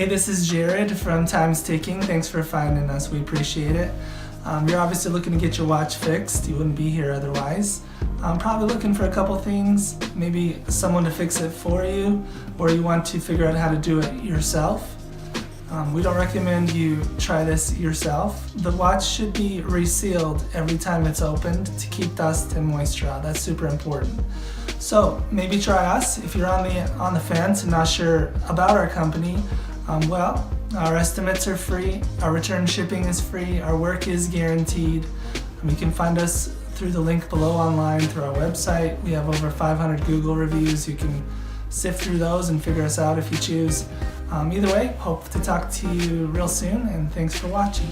Hey, this is Jared from Time's Ticking. Thanks for finding us. We appreciate it. You're obviously looking to get your watch fixed. You wouldn't be here otherwise. Probably looking for a couple things, maybe someone to fix it for you, or you want to figure out how to do it yourself. We don't recommend you try this yourself. The watch should be resealed every time it's opened to keep dust and moisture out. That's super important. So maybe try us if you're on the fence and not sure about our company. Well, our estimates are free, our return shipping is free, our work is guaranteed. You can find us through the link below online through our website. We have over 500 Google reviews. You can sift through those and figure us out if you choose. Either way, hope to talk to you real soon, and thanks for watching.